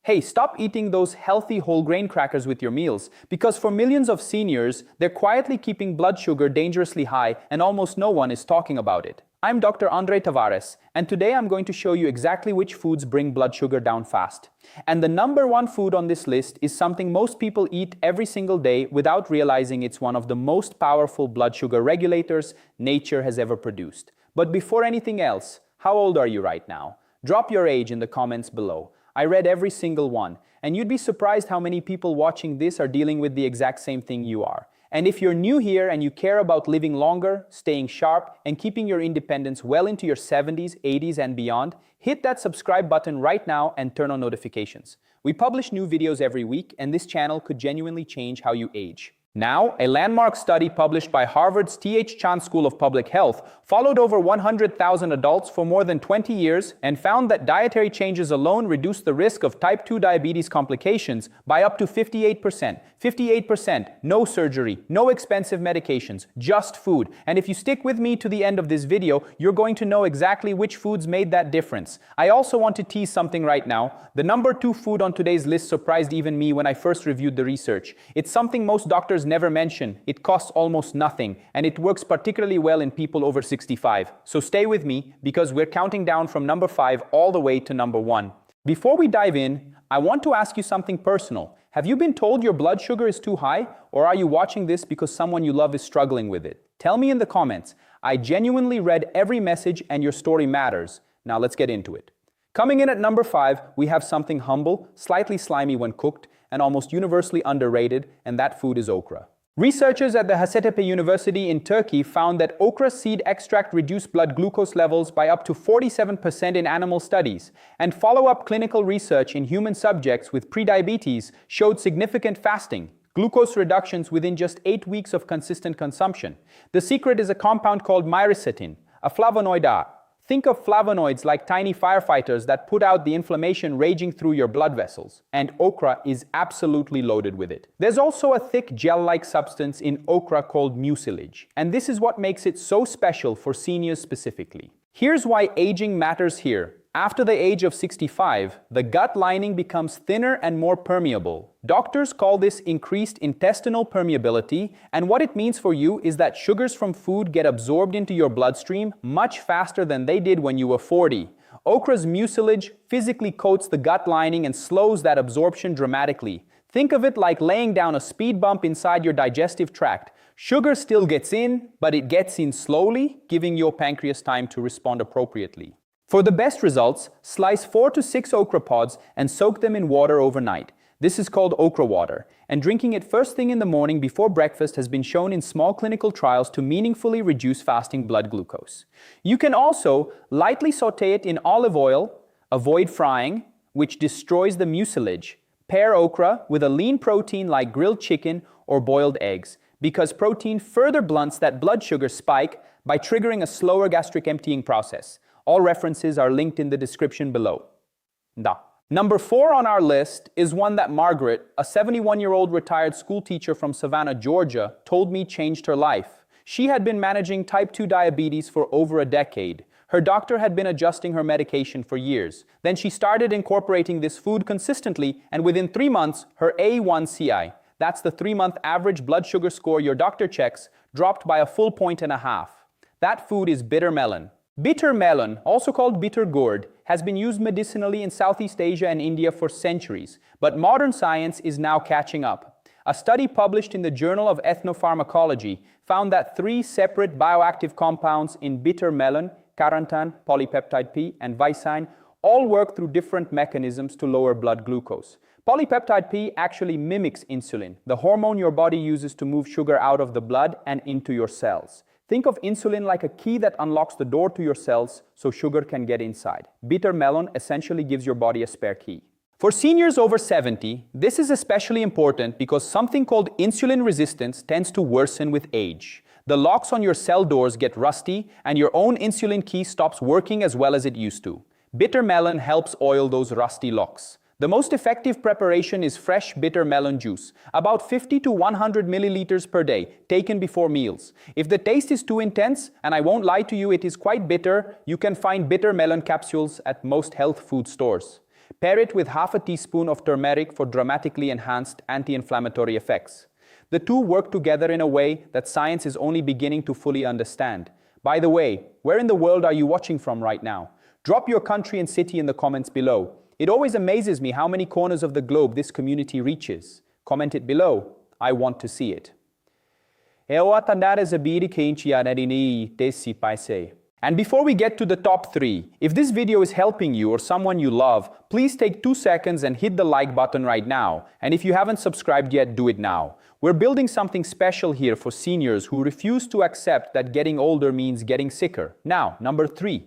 Hey, stop eating those healthy whole grain crackers with your meals, because for millions of seniors, they're quietly keeping blood sugar dangerously high and almost no one is talking about it. I'm Dr. Andre Tavares, and today I'm going to show you exactly which foods bring blood sugar down fast. And the number one food on this list is something most people eat every single day without realizing it's one of the most powerful blood sugar regulators nature has ever produced. But before anything else, how old are you right now? Drop your age in the comments below. I read every single one, and you'd be surprised how many people watching this are dealing with the exact same thing you are. And if you're new here and you care about living longer, staying sharp, and keeping your independence well into your 70s, 80s, and beyond, hit that subscribe button right now and turn on notifications. We publish new videos every week, and this channel could genuinely change how you age. Now, a landmark study published by Harvard's T.H. Chan School of Public Health followed over 100,000 adults for more than 20 years and found that dietary changes alone reduced the risk of type 2 diabetes complications by up to 58%. 58%, no surgery, no expensive medications, just food. And if you stick with me to the end of this video, you're going to know exactly which foods made that difference. I also want to tease something right now. The number 2 food on today's list surprised even me when I first reviewed the research. It's something most doctors never mention. It costs almost nothing, and it works particularly well in people over 65. So stay with me, because we're counting down from number 5 all the way to number 1. Before we dive in, I want to ask you something personal. Have you been told your blood sugar is too high, or are you watching this because someone you love is struggling with it? Tell me in the comments. I genuinely read every message, and your story matters. Now let's get into it. Coming in at number 5, we have something humble, slightly slimy when cooked, and almost universally underrated, and that food is okra. Researchers at the Hacettepe University in Turkey found that okra seed extract reduced blood glucose levels by up to 47% in animal studies, and follow-up clinical research in human subjects with prediabetes showed significant fasting, glucose reductions within just 8 weeks of consistent consumption. The secret is a compound called myricetin, a flavonoid A. Think of flavonoids like tiny firefighters that put out the inflammation raging through your blood vessels, and okra is absolutely loaded with it. There's also a thick gel-like substance in okra called mucilage, and this is what makes it so special for seniors specifically. Here's why aging matters here. After the age of 65, the gut lining becomes thinner and more permeable. Doctors call this increased intestinal permeability, and what it means for you is that sugars from food get absorbed into your bloodstream much faster than they did when you were 40. Okra's mucilage physically coats the gut lining and slows that absorption dramatically. Think of it like laying down a speed bump inside your digestive tract. Sugar still gets in, but it gets in slowly, giving your pancreas time to respond appropriately. For the best results, slice 4 to 6 okra pods and soak them in water overnight. This is called okra water, and drinking it first thing in the morning before breakfast has been shown in small clinical trials to meaningfully reduce fasting blood glucose. You can also lightly saute it in olive oil, avoid frying, which destroys the mucilage. Pair okra with a lean protein like grilled chicken or boiled eggs, because protein further blunts that blood sugar spike by triggering a slower gastric emptying process. All references are linked in the description below. Number 4 on our list is one that Margaret, a 71-year-old retired school teacher from Savannah, Georgia, told me changed her life. She had been managing type 2 diabetes for over a decade. Her doctor had been adjusting her medication for years. Then she started incorporating this food consistently, and within 3 months, her A1CI, that's the 3-month average blood sugar score your doctor checks, dropped by a full 1.5 points. That food is bitter melon. Bitter melon, also called bitter gourd, has been used medicinally in Southeast Asia and India for centuries, but modern science is now catching up. A study published in the Journal of Ethnopharmacology found that 3 separate bioactive compounds in bitter melon, carantan, polypeptide P, and vicine, all work through different mechanisms to lower blood glucose. Polypeptide P actually mimics insulin, the hormone your body uses to move sugar out of the blood and into your cells. Think of insulin like a key that unlocks the door to your cells so sugar can get inside. Bitter melon essentially gives your body a spare key. For seniors over 70, this is especially important because something called insulin resistance tends to worsen with age. The locks on your cell doors get rusty, and your own insulin key stops working as well as it used to. Bitter melon helps oil those rusty locks. The most effective preparation is fresh bitter melon juice, about 50 to 100 milliliters per day, taken before meals. If the taste is too intense, and I won't lie to you, it is quite bitter, you can find bitter melon capsules at most health food stores. Pair it with half a teaspoon of turmeric for dramatically enhanced anti-inflammatory effects. The two work together in a way that science is only beginning to fully understand. By the way, where in the world are you watching from right now? Drop your country and city in the comments below. It always amazes me how many corners of the globe this community reaches. Comment it below. I want to see it. And before we get to the top 3, if this video is helping you or someone you love, please take 2 seconds and hit the like button right now. And if you haven't subscribed yet, do it now. We're building something special here for seniors who refuse to accept that getting older means getting sicker. Now, number 3.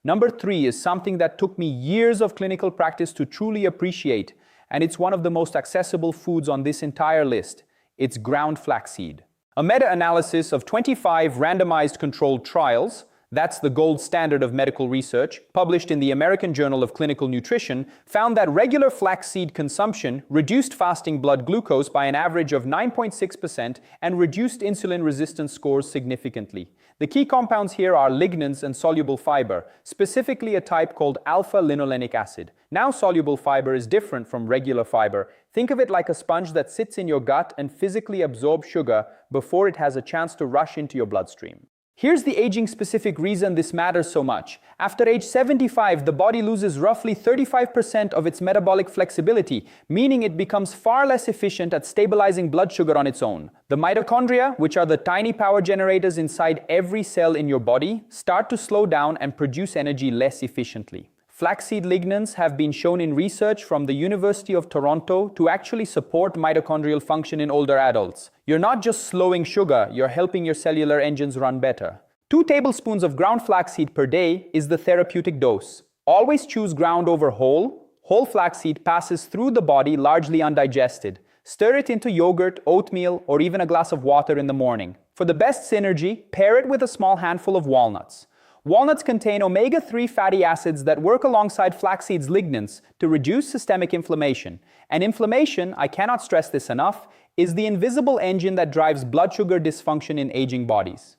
Number 3 is something that took me years of clinical practice to truly appreciate, and it's one of the most accessible foods on this entire list. It's ground flaxseed. A meta-analysis of 25 randomized controlled trials, that's the gold standard of medical research, published in the American Journal of Clinical Nutrition, found that regular flaxseed consumption reduced fasting blood glucose by an average of 9.6% and reduced insulin resistance scores significantly. The key compounds here are lignans and soluble fiber, specifically a type called alpha-linolenic acid. Now, soluble fiber is different from regular fiber. Think of it like a sponge that sits in your gut and physically absorbs sugar before it has a chance to rush into your bloodstream. Here's the aging-specific reason this matters so much. After age 75, the body loses roughly 35% of its metabolic flexibility, meaning it becomes far less efficient at stabilizing blood sugar on its own. The mitochondria, which are the tiny power generators inside every cell in your body, start to slow down and produce energy less efficiently. Flaxseed lignans have been shown in research from the University of Toronto to actually support mitochondrial function in older adults. You're not just slowing sugar, you're helping your cellular engines run better. 2 tablespoons of ground flaxseed per day is the therapeutic dose. Always choose ground over whole. Whole flaxseed passes through the body largely undigested. Stir it into yogurt, oatmeal, or even a glass of water in the morning. For the best synergy, pair it with a small handful of walnuts. Walnuts contain omega-3 fatty acids that work alongside flaxseed's lignans to reduce systemic inflammation. And inflammation, I cannot stress this enough, is the invisible engine that drives blood sugar dysfunction in aging bodies.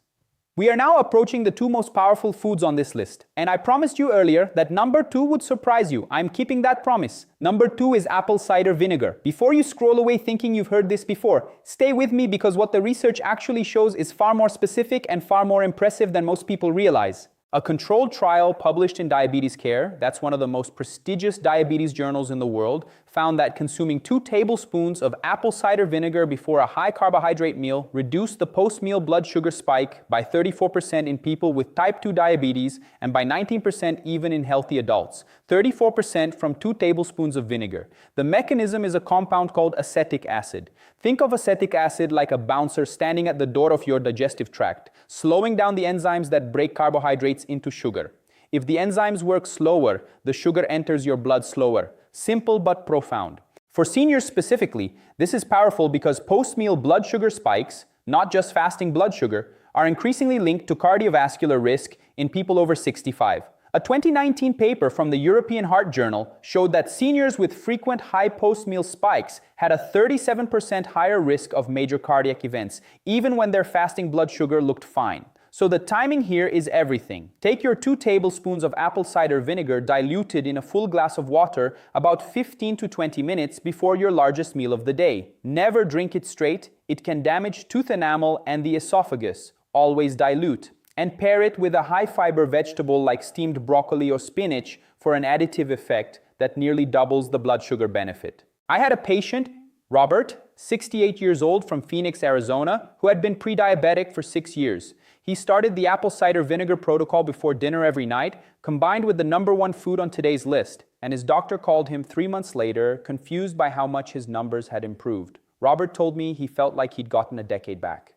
We are now approaching the 2 most powerful foods on this list, and I promised you earlier that number 2 would surprise you. I'm keeping that promise. Number 2 is apple cider vinegar. Before you scroll away thinking you've heard this before, stay with me because what the research actually shows is far more specific and far more impressive than most people realize. A controlled trial published in Diabetes Care, that's one of the most prestigious diabetes journals in the world, found that consuming 2 tablespoons of apple cider vinegar before a high-carbohydrate meal reduced the post-meal blood sugar spike by 34% in people with type 2 diabetes and by 19% even in healthy adults. 34% from 2 tablespoons of vinegar. The mechanism is a compound called acetic acid. Think of acetic acid like a bouncer standing at the door of your digestive tract, slowing down the enzymes that break carbohydrates into sugar. If the enzymes work slower, the sugar enters your blood slower. Simple but profound. For seniors specifically, this is powerful because post-meal blood sugar spikes, not just fasting blood sugar, are increasingly linked to cardiovascular risk in people over 65. A 2019 paper from the European Heart Journal showed that seniors with frequent high post-meal spikes had a 37% higher risk of major cardiac events, even when their fasting blood sugar looked fine. So the timing here is everything. Take your 2 tablespoons of apple cider vinegar diluted in a full glass of water about 15 to 20 minutes before your largest meal of the day. Never drink it straight. It can damage tooth enamel and the esophagus. Always dilute. And pair it with a high-fiber vegetable like steamed broccoli or spinach for an additive effect that nearly doubles the blood sugar benefit. I had a patient, Robert, 68 years old from Phoenix, Arizona, who had been pre-diabetic for 6 years. He started the apple cider vinegar protocol before dinner every night, combined with the number 1 food on today's list, and his doctor called him 3 months later, confused by how much his numbers had improved. Robert told me he felt like he'd gotten a decade back.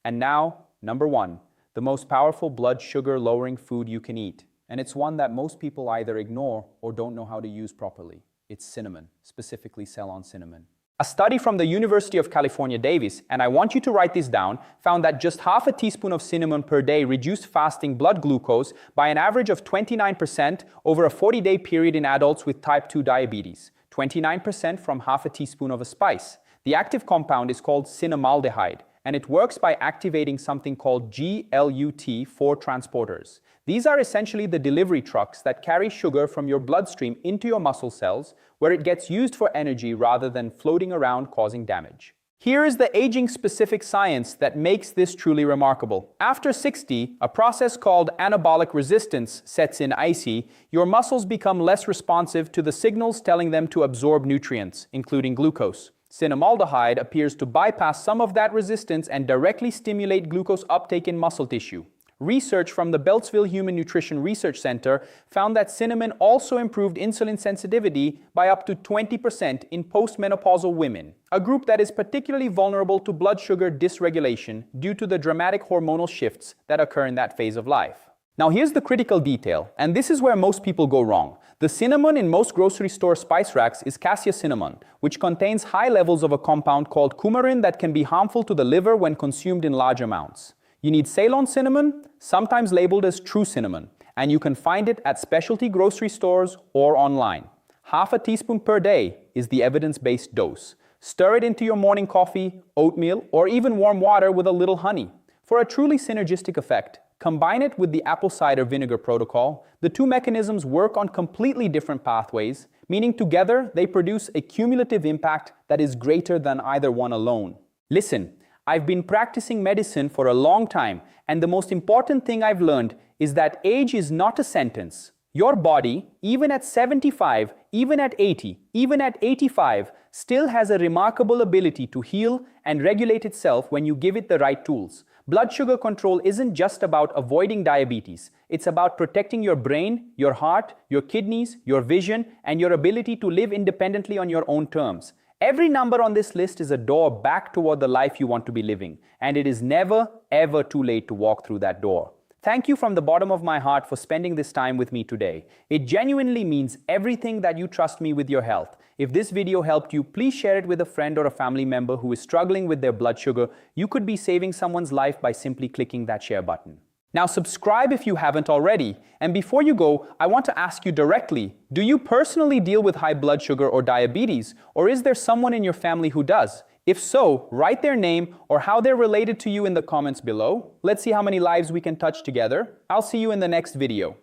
And now, number 1, the most powerful blood sugar lowering food you can eat. And it's one that most people either ignore or don't know how to use properly. It's cinnamon, specifically Ceylon cinnamon. A study from the University of California, Davis, and I want you to write this down, found that just half a teaspoon of cinnamon per day reduced fasting blood glucose by an average of 29% over a 40-day period in adults with type 2 diabetes. 29% from half a teaspoon of a spice. The active compound is called cinnamaldehyde, and it works by activating something called GLUT4 transporters. These are essentially the delivery trucks that carry sugar from your bloodstream into your muscle cells, where it gets used for energy rather than floating around causing damage. Here is the aging-specific science that makes this truly remarkable. After 60, a process called anabolic resistance sets in. Your muscles become less responsive to the signals telling them to absorb nutrients, including glucose. Cinnamaldehyde appears to bypass some of that resistance and directly stimulate glucose uptake in muscle tissue. Research from the Beltsville Human Nutrition Research Center found that cinnamon also improved insulin sensitivity by up to 20% in postmenopausal women, a group that is particularly vulnerable to blood sugar dysregulation due to the dramatic hormonal shifts that occur in that phase of life. Now here's the critical detail, and this is where most people go wrong. The cinnamon in most grocery store spice racks is cassia cinnamon, which contains high levels of a compound called coumarin that can be harmful to the liver when consumed in large amounts. You need Ceylon cinnamon, sometimes labeled as true cinnamon, and you can find it at specialty grocery stores or online. Half a teaspoon per day is the evidence-based dose. Stir it into your morning coffee, oatmeal, or even warm water with a little honey. For a truly synergistic effect, combine it with the apple cider vinegar protocol. The two mechanisms work on completely different pathways, meaning together they produce a cumulative impact that is greater than either one alone. Listen, I've been practicing medicine for a long time, and the most important thing I've learned is that age is not a sentence. Your body, even at 75, even at 80, even at 85, still has a remarkable ability to heal and regulate itself when you give it the right tools. Blood sugar control isn't just about avoiding diabetes. It's about protecting your brain, your heart, your kidneys, your vision, and your ability to live independently on your own terms. Every number on this list is a door back toward the life you want to be living, and it is never, ever too late to walk through that door. Thank you from the bottom of my heart for spending this time with me today. It genuinely means everything that you trust me with your health. If this video helped you, please share it with a friend or a family member who is struggling with their blood sugar. You could be saving someone's life by simply clicking that share button. Now subscribe if you haven't already. And before you go, I want to ask you directly, do you personally deal with high blood sugar or diabetes, or is there someone in your family who does? If so, write their name or how they're related to you in the comments below. Let's see how many lives we can touch together. I'll see you in the next video.